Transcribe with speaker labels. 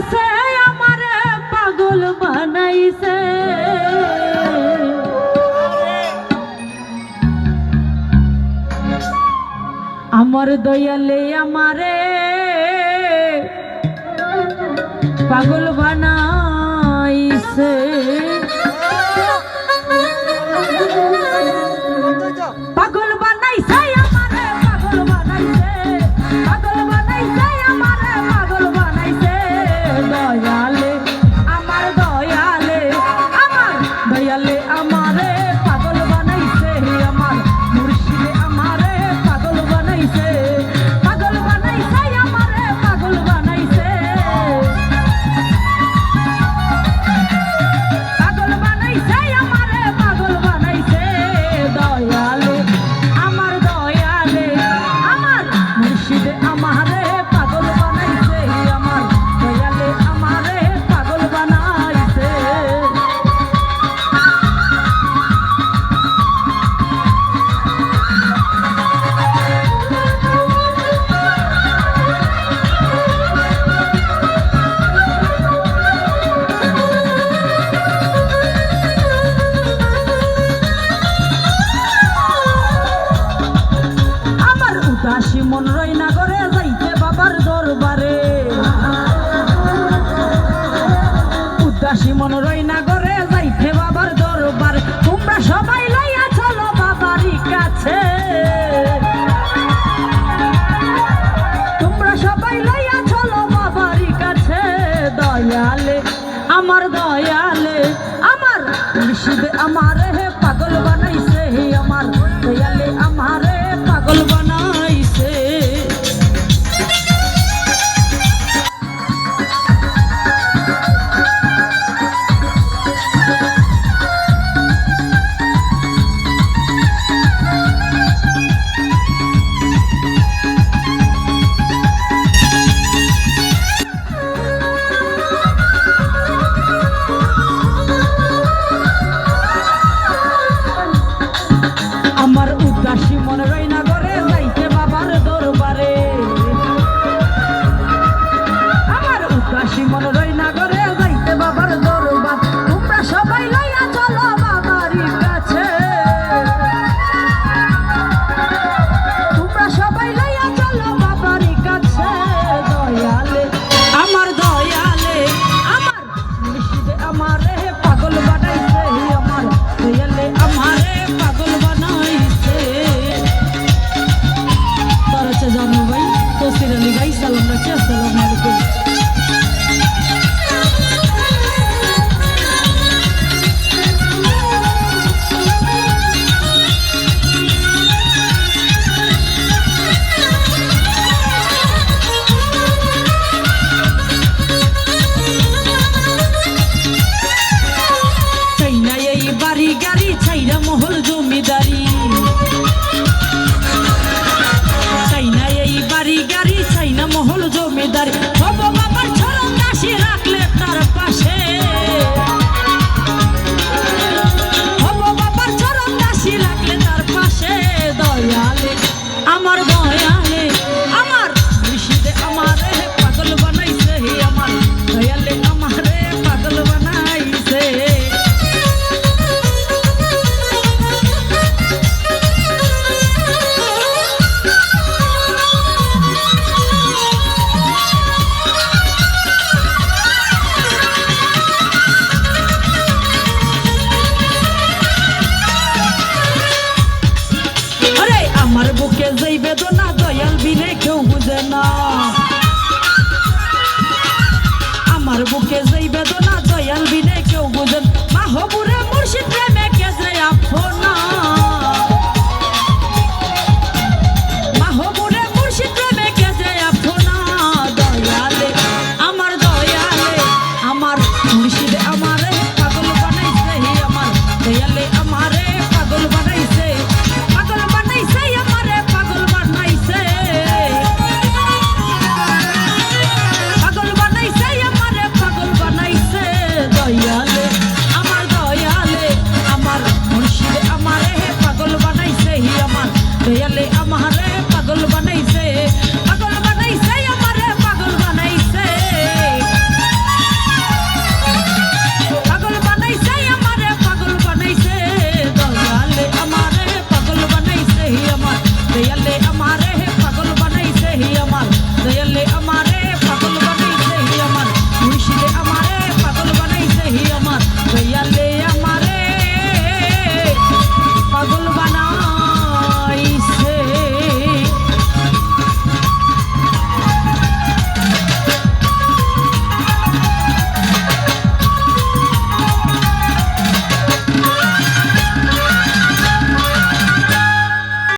Speaker 1: বানাইছে আমারে পাগল বানাইছে আমার দয়ালে আমারে পাগল বানাইছে পাগল বানাইছে আমারে পাগল বানাইছে পাগল বানাইছে আমারে পাগল বানাইছে দয়ালে আমার দয়ালে আমারে পাগল বানাইছে আমার মুর্শিদে আমারে পাগল বানাইছে পাগল বানাইছে আমারে পাগল বানাইছে পাগল বানাইছে আমারে পাগল বানাইছে দয়ালে আমার মুর্শিদে আমারে পাগল বানাইছে আমার দয়ালে আমারে পাগল বানাইছে উদাসী মন রই না করে যাইতে বাবার দরবারে উদাসী মন রই না করে যাইতে বাবার দরবার তোমরা সবাই লইয়া চলো বাবারই কাছে তোমরা সবাই লইয়া চলো বাবারই কাছে দয়ালে আমার মুর্শিদে আমারে পাগল বানাইছে আমার দয়ালে আমারে পাগল বানাইছে আমার উদাসী মন রই না করে যাইতে বাবার দরবারে আমার উদাসী মন রই না করে যাইতে বাবার দরবার তোমরা সবাই লইয়া চলো বাবারই কাছে তোমরা সবাই লইয়া চলো বাবারই কাছে দয়ালে আমার মুর্শিদে আমারে পাগল বানাইছে আমার দয়ালে আমারে পাগল বানাইছে তার হচ্ছে জানু ভাই তসির আলী ভাই সালাম রাখছি আসসালামু আলাইকুম চাইনা এই বাড়ি গাড়ি চাইরা মহল জমিদারি চাইনা এই বাড়ি গাড়ি চাইনা মহল জমিদারি হব বাবার চরণ দাসী রাখলে তার পাশে হব বাবার চরণ দাসী রাখলে তার পাশে দয়ালে আমার মুর্শিদে আমারে পাগল বানাইছে আমার দয়ালে আমারে পাগল বানাইছে আরে আমার বুকে যেই বেদনা দয়াল বিনে কেউ বুঝে না আমার বুকে যেই বেদনা দয়াল বিনে কেউ বুঝেন মাহবুরে মুর্শিদ প্রেমে কেজে আপনা মাহবুরে মুর্শিদ প্রেমে কেজে আপনা দয়ালে আমার মুর্শিদে আমারে পাগল বানাইছে আমার দয়ালে আমারে পাগল বানাইছে আমারে পাগল বানাইছে আমারে পাগল বানাইছে দয়ালে আমার মুর্শিদে আলে আলে আমারে